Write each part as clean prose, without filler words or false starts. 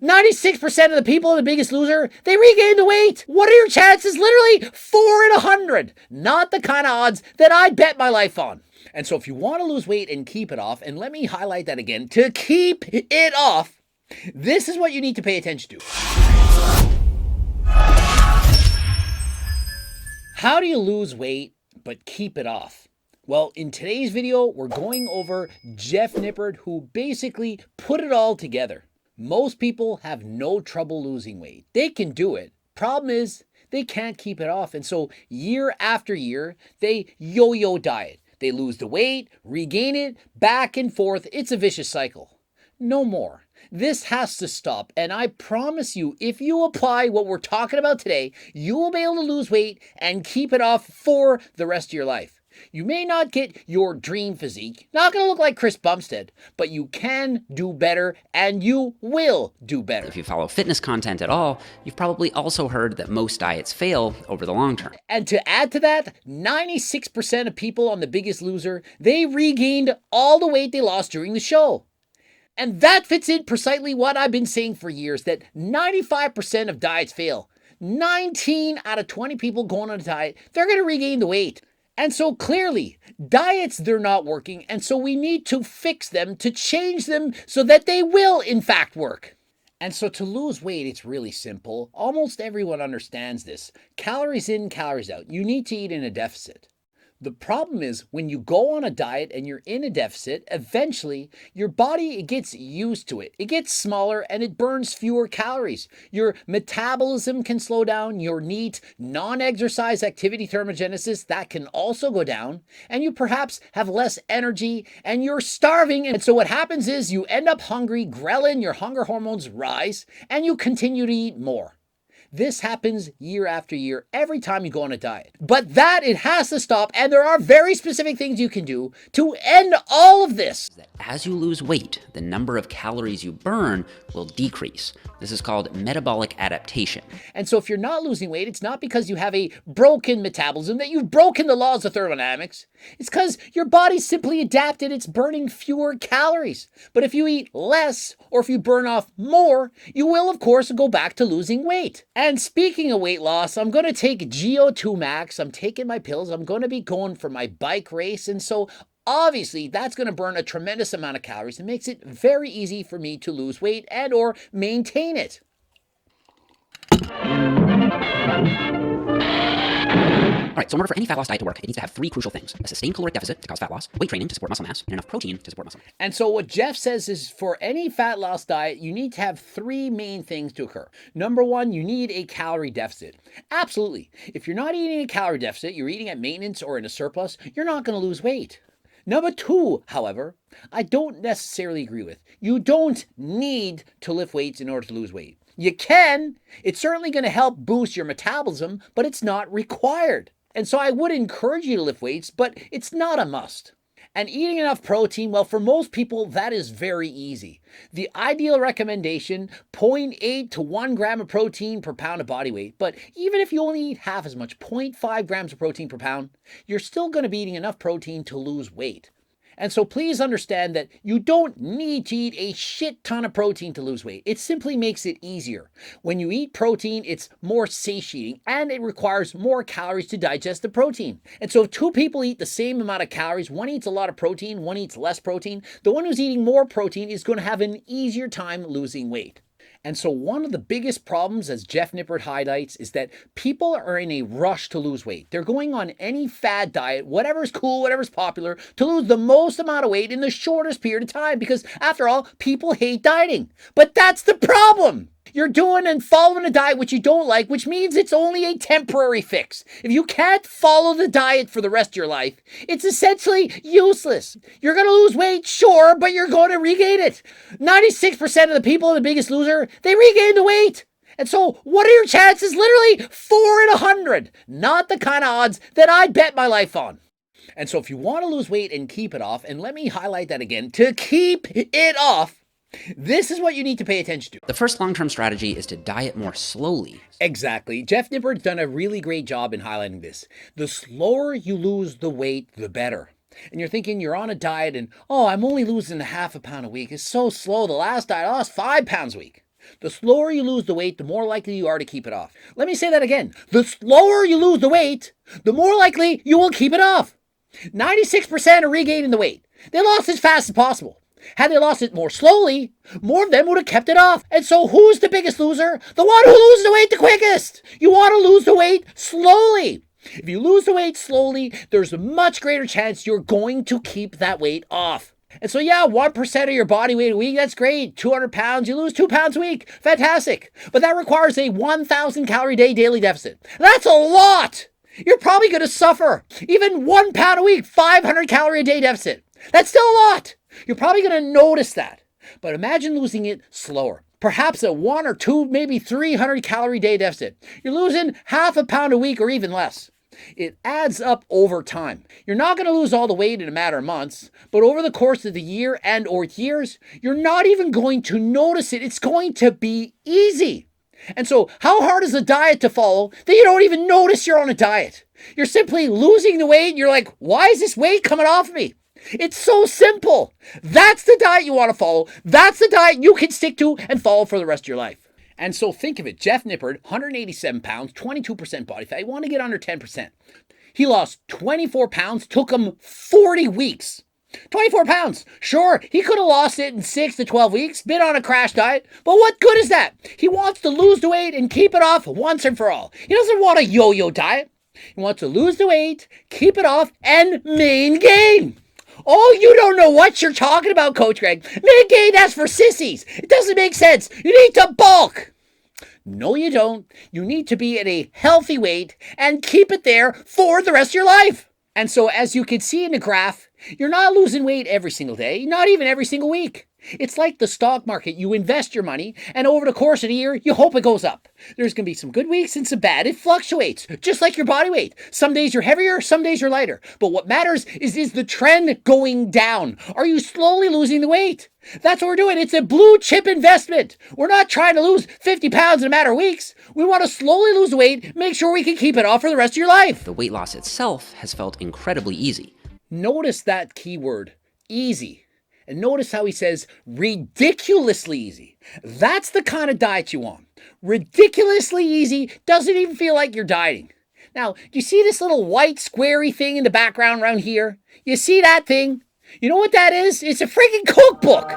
96% of the people in The Biggest Loser, they regained the weight. What are your chances? Literally 4 in 100. Not the kind of odds that I bet my life on. And so if you want to lose weight and keep it off, and let me highlight that again, to keep it off, this is what you need to pay attention to. How do you lose weight but keep it off? Well, in today's video, we're going over Jeff Nippard, who basically put it all together. Most people have no trouble losing weight. They can do it. Problem is, they can't keep it off. And so year after year, they yo-yo diet. They lose the weight, regain it, back and forth. It's a vicious cycle. No more. This has to stop. And I promise you, if you apply what we're talking about today, you will be able to lose weight and keep it off for the rest of your life. You may not get your dream physique, not going to look like Chris Bumstead, but you can do better and you will do better. If you follow fitness content at all, you've probably also heard that most diets fail over the long term. And to add to that, 96% of people on The Biggest Loser, they regained all the weight they lost during the show. And that fits in precisely what I've been saying for years, that 95% of diets fail. 19 out of 20 people going on a diet, they're going to regain the weight. And so clearly, diets, they're not working, and so we need to fix them, to change them so that they will, in fact, work. And so to lose weight, it's really simple. Almost everyone understands this. Calories in, calories out. You need to eat in a deficit. The problem is when you go on a diet and you're in a deficit, eventually your body gets used to it. It gets smaller and it burns fewer calories. Your metabolism can slow down. Your NEAT, non-exercise activity thermogenesis, that can also go down. And you perhaps have less energy and you're starving. And so what happens is you end up hungry, ghrelin, your hunger hormones rise, and you continue to eat more. This happens year after year, every time you go on a diet. But it has to stop, and there are very specific things you can do to end all of this. As you lose weight, the number of calories you burn will decrease. This is called metabolic adaptation. And so if you're not losing weight, it's not because you have a broken metabolism, that you've broken the laws of thermodynamics. It's because your body simply adapted, it's burning fewer calories. But if you eat less, or if you burn off more, you will, of course, go back to losing weight. And speaking of weight loss, I'm going to take GO2 Max. I'm taking my pills. I'm going to be going for my bike race. And so obviously that's going to burn a tremendous amount of calories. It makes it very easy for me to lose weight and or maintain it. All right, so in order for any fat loss diet to work, it needs to have three crucial things: a sustained caloric deficit to cause fat loss, weight training to support muscle mass, and enough protein to support muscle mass. And so what Jeff says is for any fat loss diet, you need to have three main things to occur. Number one, you need a calorie deficit. Absolutely. If you're not eating a calorie deficit, you're eating at maintenance or in a surplus, you're not going to lose weight. Number two, however, I don't necessarily agree with. You don't need to lift weights in order to lose weight. You can. It's certainly going to help boost your metabolism, but it's not required. And so I would encourage you to lift weights, but it's not a must. And eating enough protein, well, for most people, that is very easy. The ideal recommendation, 0.8 to 1 gram of protein per pound of body weight. But even if you only eat half as much, 0.5 grams of protein per pound, you're still going to be eating enough protein to lose weight. And so please understand that you don't need to eat a shit ton of protein to lose weight. It simply makes it easier. When you eat protein, it's more satiating and it requires more calories to digest the protein. And so if two people eat the same amount of calories, one eats a lot of protein, one eats less protein, the one who's eating more protein is going to have an easier time losing weight. And so one of the biggest problems, as Jeff Nippard highlights, is that people are in a rush to lose weight. They're going on any fad diet, whatever's cool, whatever's popular, to lose the most amount of weight in the shortest period of time. Because after all, people hate dieting. But that's the problem. You're doing and following a diet which you don't like, which means it's only a temporary fix. If you can't follow the diet for the rest of your life, it's essentially useless. You're going to lose weight, sure, but you're going to regain it. 96% of the people in The Biggest Loser, they regain the weight. And so what are your chances? Literally 4 in 100. Not the kind of odds that I bet my life on. And so if you want to lose weight and keep it off, and let me highlight that again, to keep it off, this is what you need to pay attention to. The first long-term strategy is to diet more slowly. Exactly. Jeff Nippard's done a really great job in highlighting this. The slower you lose the weight, the better. And you're thinking you're on a diet and, I'm only losing half a pound a week. It's so slow. The last diet, I lost 5 pounds a week. The slower you lose the weight, the more likely you are to keep it off. Let me say that again. The slower you lose the weight, the more likely you will keep it off. 96% are regaining the weight. They lost as fast as possible. Had they lost it more slowly, more of them would have kept it off. And so who's the biggest loser? The one who loses the weight the quickest. You want to lose the weight slowly. If you lose the weight slowly, there's a much greater chance you're going to keep that weight off. And so, yeah, 1% of your body weight a week, that's great. 200 pounds, you lose 2 pounds a week. Fantastic. But that requires a 1,000 calorie day daily deficit. That's a lot. You're probably going to suffer. Even 1 pound a week, 500 calorie a day deficit. That's still a lot. You're probably going to notice that. But imagine losing it slower. Perhaps a 1 or 2, maybe 300 calorie day deficit. You're losing half a pound a week or even less. It adds up over time. You're not going to lose all the weight in a matter of months, but over the course of the year and or years, you're not even going to notice it. It's going to be easy. And so how hard is a diet to follow that you don't even notice you're on a diet? You're simply losing the weight. And you're like, why is this weight coming off me? It's so simple. That's the diet you want to follow. That's the diet you can stick to and follow for the rest of your life. And so think of it. Jeff Nippard, 187 pounds, 22% body fat. He wanted to get under 10%. He lost 24 pounds, took him 40 weeks. 24 pounds. Sure, he could have lost it in 6 to 12 weeks, been on a crash diet, but what good is that? He wants to lose the weight and keep it off once and for all. He doesn't want a yo-yo diet. He wants to lose the weight, keep it off, and main gain. Oh, you don't know what you're talking about, Coach Greg. Main gain, that's for sissies. It doesn't make sense. You need to bulk. No, you don't. You need to be at a healthy weight and keep it there for the rest of your life. And so as you can see in the graph, you're not losing weight every single day, not even every single week. It's like the stock market. You invest your money, and over the course of the year, you hope it goes up. There's going to be some good weeks and some bad. It fluctuates, just like your body weight. Some days you're heavier, some days you're lighter. But what matters is the trend going down? Are you slowly losing the weight? That's what we're doing. It's a blue chip investment. We're not trying to lose 50 pounds in a matter of weeks. We want to slowly lose the weight, make sure we can keep it off for the rest of your life. The weight loss itself has felt incredibly easy. Notice that keyword, easy. And notice how he says ridiculously easy. That's the kind of diet you want. Ridiculously easy, doesn't even feel like you're dieting. Now, do you see this little white squarey thing in the background around here? You see that thing? You know what that is? It's a freaking cookbook.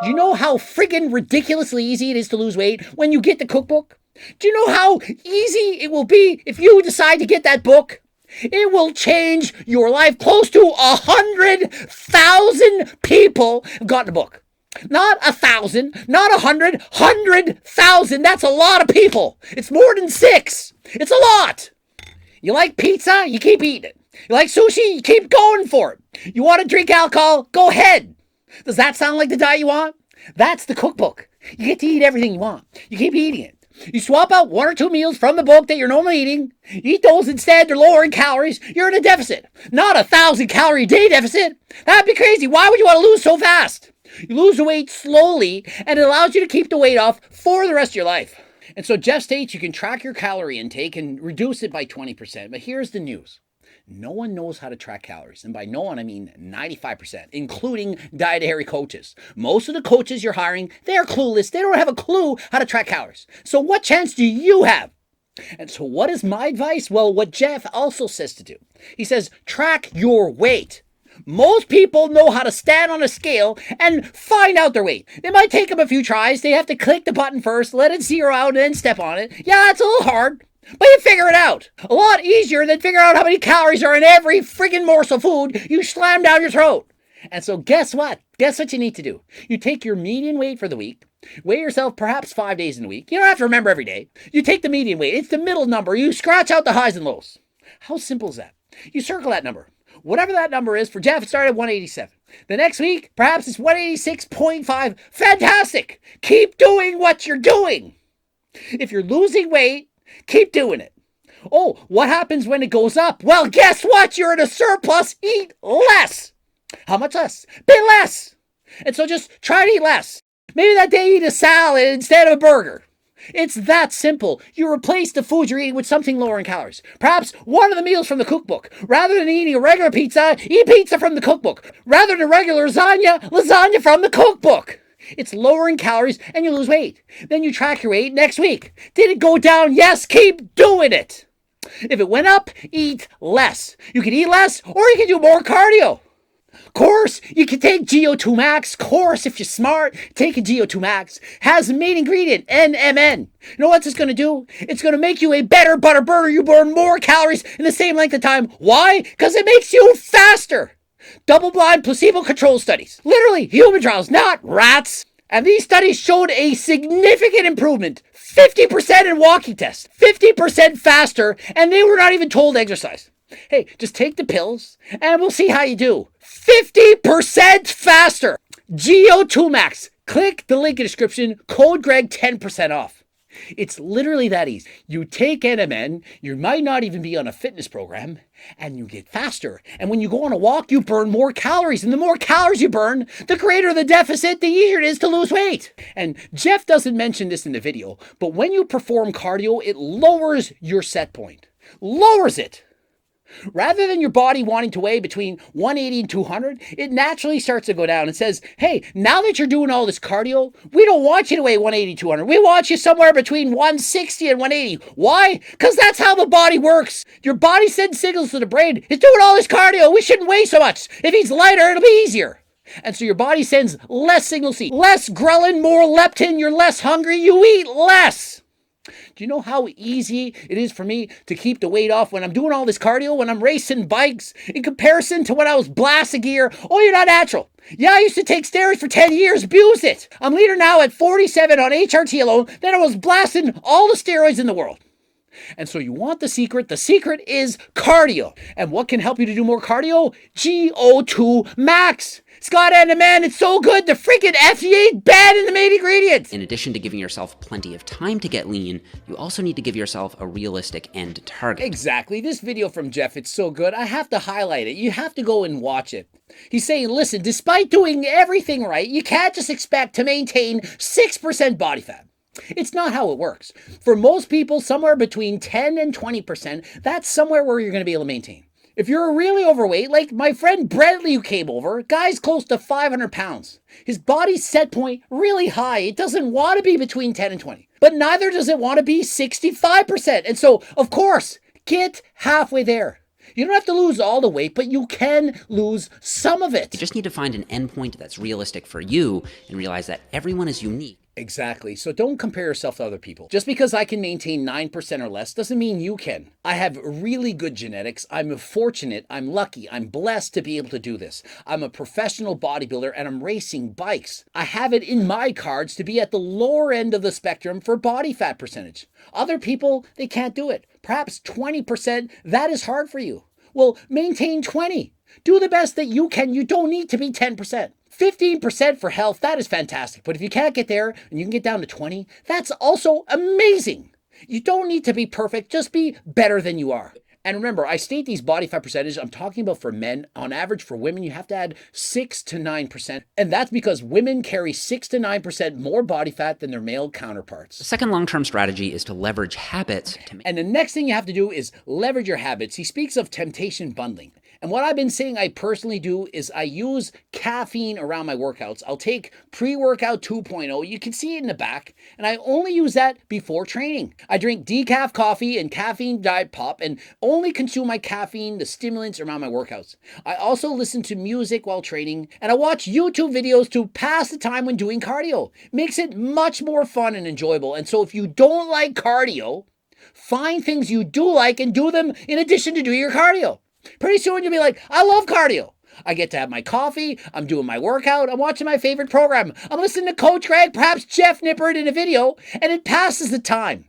Do you know how friggin' ridiculously easy it is to lose weight when you get the cookbook? Do you know how easy it will be if you decide to get that book? It will change your life. Close to 100,000 people have gotten a book. Not 1,000, not 100, 100,000. That's a lot of people. It's more than 6. It's a lot. You like pizza? You keep eating it. You like sushi? You keep going for it. You want to drink alcohol? Go ahead. Does that sound like the diet you want? That's the cookbook. You get to eat everything you want. You keep eating it. You swap out 1 or 2 meals from the book that you're normally eating. You eat those instead. They're lower in calories. You're in a deficit. Not 1,000 calorie a day deficit. That'd be crazy. Why would you want to lose so fast? You lose the weight slowly, and it allows you to keep the weight off for the rest of your life. And so Jeff states you can track your calorie intake and reduce it by 20%. But here's the news. No one knows how to track calories. And by no one, I mean 95%, including dietary coaches. Most of the coaches you're hiring, they're clueless. They don't have a clue how to track calories. So what chance do you have? And so what is my advice? Well, what Jeff also says to do. He says, track your weight. Most people know how to stand on a scale and find out their weight. It might take them a few tries. They have to click the button first, let it zero out, and then step on it. Yeah, it's a little hard. But you figure it out. A lot easier than figure out how many calories are in every friggin' morsel of food you slam down your throat. And so guess what? Guess what you need to do? You take your median weight for the week, weigh yourself perhaps 5 days in a week. You don't have to remember every day. You take the median weight. It's the middle number. You scratch out the highs and lows. How simple is that? You circle that number. Whatever that number is, for Jeff, it started at 187. The next week, perhaps it's 186.5. Fantastic. Keep doing what you're doing. If you're losing weight, keep doing it. Oh, what happens when it goes up? Well, guess what? You're in a surplus. Eat less. How much less? Bit less. And so just try to eat less. Maybe that day eat a salad instead of a burger. It's that simple. You replace the food you're eating with something lower in calories. Perhaps one of the meals from the cookbook. Rather than eating a regular pizza, eat pizza from the cookbook. Rather than regular lasagna, lasagna from the cookbook. It's lowering calories and you lose weight. Then you track your weight next week. Did it go down? Yes, keep doing it. If it went up, eat less. You can eat less or you can do more cardio. Course, you can take GO2 Max. Course, if you're smart, take a GO2 Max. Has the main ingredient, NMN. You know what it's going to do? It's going to make you a better butter burner. You burn more calories in the same length of time. Why? Because it makes you faster. Double-blind placebo-controlled studies. Literally, human trials, not rats. And these studies showed a significant improvement. 50% in walking tests. 50% faster, and they were not even told to exercise. Hey, just take the pills, and we'll see how you do. 50% faster. GO2 Max. Click the link in the description. Code Greg 10% off. It's literally that easy. You take NMN, you might not even be on a fitness program, and you get faster. And when you go on a walk, you burn more calories. And the more calories you burn, the greater the deficit, the easier it is to lose weight. And Jeff doesn't mention this in the video, but when you perform cardio, it lowers your set point. Lowers it. Rather than your body wanting to weigh between 180 and 200, it naturally starts to go down and says, hey, now that you're doing all this cardio, we don't want you to weigh 180, 200. We want you somewhere between 160 and 180. Why? Because that's how the body works. Your body sends signals to the brain. It's doing all this cardio. We shouldn't weigh so much. If he's lighter, it'll be easier. And so your body sends less signals to eat. Less ghrelin, more leptin. You're less hungry. You eat less. Do you know how easy it is for me to keep the weight off when I'm doing all this cardio, when I'm racing bikes, in comparison to when I was blasting gear? Oh, you're not natural. Yeah, I used to take steroids for 10 years, abuse it. I'm leader now at 47 on HRT alone. Then I was blasting all the steroids in the world. And so you want the secret. The secret is cardio. And what can help you to do more cardio? GO2 Max. It's got NMN. It's so good. The freaking FDA banned in the main ingredients. In addition to giving yourself plenty of time to get lean, you also need to give yourself a realistic end target. Exactly. This video from Jeff, it's so good. I have to highlight it. You have to go and watch it. He's saying, listen, despite doing everything right, you can't just expect to maintain 6% body fat. It's not how it works. For most people, somewhere between 10 and 20%, that's somewhere where you're going to be able to maintain. If you're really overweight, like my friend Brentley who came over, guy's close to 500 pounds. His body's set point really high. It doesn't want to be between 10 and 20, but neither does it want to be 65%. And so, of course, get halfway there. You don't have to lose all the weight, but you can lose some of it. You just need to find an endpoint that's realistic for you and realize that everyone is unique. Exactly. So don't compare yourself to other people. Just because I can maintain 9% or less doesn't mean you can. I have really good genetics. I'm fortunate. I'm lucky. I'm blessed to be able to do this. I'm a professional bodybuilder and I'm racing bikes. I have it in my cards to be at the lower end of the spectrum for body fat percentage. Other people, they can't do it. Perhaps 20%, that is hard for you. Well, maintain 20. Do the best that you can. You don't need to be 10%. 15% for health, that is fantastic. But if you can't get there and you can get down to 20, that's also amazing. You don't need to be perfect, just be better than you are. And remember, I state these body fat percentages, I'm talking about for men. On average, for women, you have to add 6 to 9%. And that's because women carry 6 to 9% more body fat than their male counterparts. The second long-term strategy is to leverage habits to make. And the next thing you have to do is leverage your habits. He speaks of temptation bundling. And what I've been saying I personally do is I use caffeine around my workouts. I'll take pre-workout 2.0. You can see it in the back. And I only use that before training. I drink decaf coffee and caffeine diet pop and only consume my caffeine, the stimulants around my workouts. I also listen to music while training and I watch YouTube videos to pass the time when doing cardio. Makes it much more fun and enjoyable. And so if you don't like cardio, find things you do like and do them in addition to do your cardio. Pretty soon you'll be like, I love cardio. I get to have my coffee, I'm doing my workout, I'm watching my favorite program, I'm listening to Coach Greg, perhaps Jeff Nippard in a video, and it passes the time.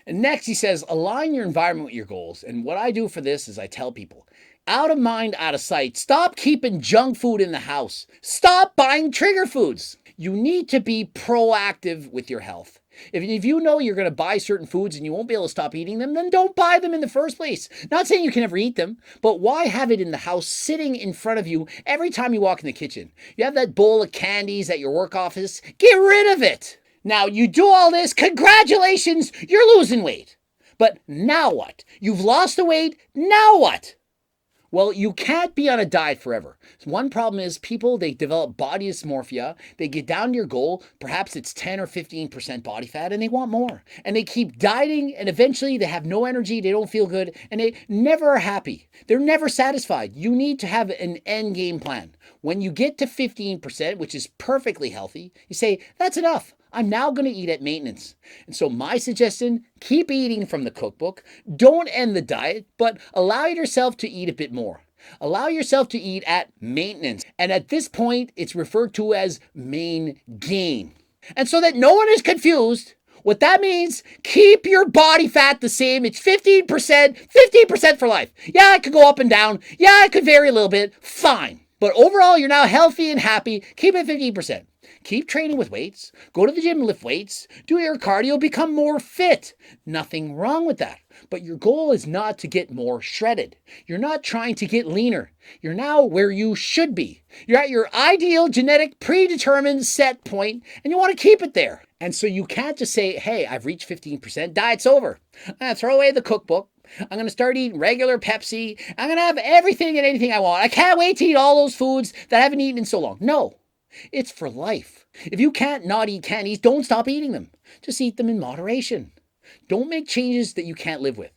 And next he says, align your environment with your goals. And what I do for this is I tell people, out of mind, out of sight. Stop keeping junk food in the house. Stop buying trigger foods. You need to be proactive with your health. If you know you're going to buy certain foods and you won't be able to stop eating them, then don't buy them in the first place. Not saying you can never eat them, but why have it in the house sitting in front of you every time you walk in the kitchen? You have that bowl of candies at your work office. Get rid of it. Now, you do all this, congratulations, you're losing weight. But now what? You've lost the weight, now what? Well, you can't be on a diet forever. One problem is people, they develop body dysmorphia. They get down to your goal, perhaps it's 10 or 15% body fat, and they want more. And they keep dieting, and eventually they have no energy, they don't feel good, and they never are happy. They're never satisfied. You need to have an end game plan. When you get to 15%, which is perfectly healthy, you say, that's enough. I'm now going to eat at maintenance. And so my suggestion, keep eating from the cookbook. Don't end the diet, but allow yourself to eat a bit more. Allow yourself to eat at maintenance. And at this point, it's referred to as main gain. And so that no one is confused, what that means, keep your body fat the same. It's 15% for life. Yeah, it could go up and down. Yeah, it could vary a little bit. Fine. But overall, you're now healthy and happy. Keep it 15%. Keep training with weights. Go to the gym, lift weights. Do your cardio, become more fit. Nothing wrong with that. But your goal is not to get more shredded. You're not trying to get leaner. You're now where you should be. You're at your ideal genetic predetermined set point, and you want to keep it there. And so you can't just say, hey, I've reached 15%, diet's over. I'm going to throw away the cookbook. I'm going to start eating regular Pepsi. I'm going to have everything and anything I want. I can't wait to eat all those foods that I haven't eaten in so long. No, it's for life. If you can't not eat candies, don't stop eating them. Just eat them in moderation. Don't make changes that you can't live with.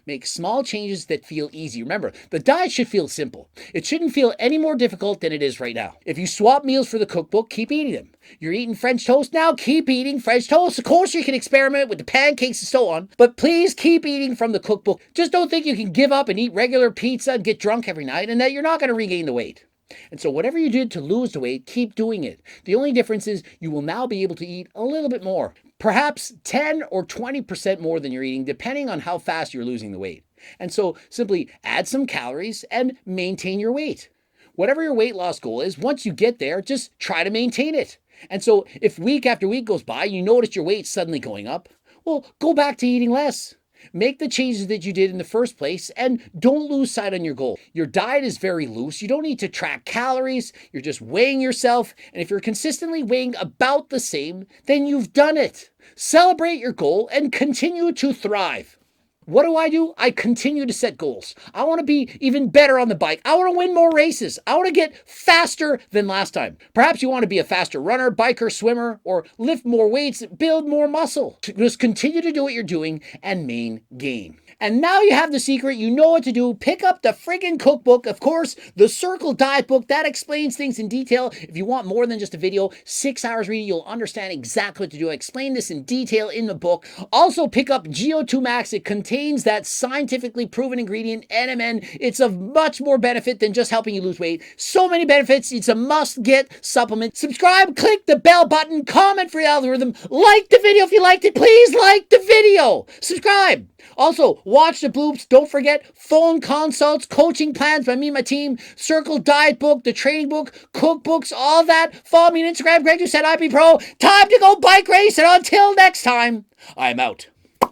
Make small changes that feel easy. Remember, the diet should feel simple. It shouldn't feel any more difficult than it is right now. If you swap meals for the cookbook, keep eating them. You're eating French toast now, keep eating French toast. Of course, you can experiment with the pancakes and so on, but please keep eating from the cookbook. Just don't think you can give up and eat regular pizza and get drunk every night and that you're not going to regain the weight. And so whatever you did to lose the weight, keep doing it. The only difference is you will now be able to eat a little bit more. Perhaps 10 or 20% more than you're eating, depending on how fast you're losing the weight. And so simply add some calories and maintain your weight. Whatever your weight loss goal is, once you get there, just try to maintain it. And so if week after week goes by, you notice your weight suddenly going up, well, go back to eating less. Make the changes that you did in the first place and don't lose sight on your goal. Your diet is very loose. You don't need to track calories. You're just weighing yourself. And if you're consistently weighing about the same, then you've done it. Celebrate your goal and continue to thrive. What do? I continue to set goals. I want to be even better on the bike. I want to win more races. I want to get faster than last time. Perhaps you want to be a faster runner, biker, swimmer, or lift more weights, build more muscle. Just continue to do what you're doing and main gain. And now you have the secret. You know what to do. Pick up the friggin' cookbook. Of course, the Circle Diet book. That explains things in detail. If you want more than just a video, 6 hours reading, you'll understand exactly what to do. I explain this in detail in the book. Also, pick up GO2 Max. It contains that scientifically proven ingredient, NMN. It's of much more benefit than just helping you lose weight. So many benefits. It's a must-get supplement. Subscribe, click the bell button, comment for the algorithm, like the video if you liked it. Please like the video. Subscribe. Also, watch the bloops. Don't forget phone consults, coaching plans by me and my team, Circle Diet book, the training book, cookbooks, all that. Follow me on Instagram, Greg Doucette, IP Pro. Time to go bike race, and until next time, I'm out.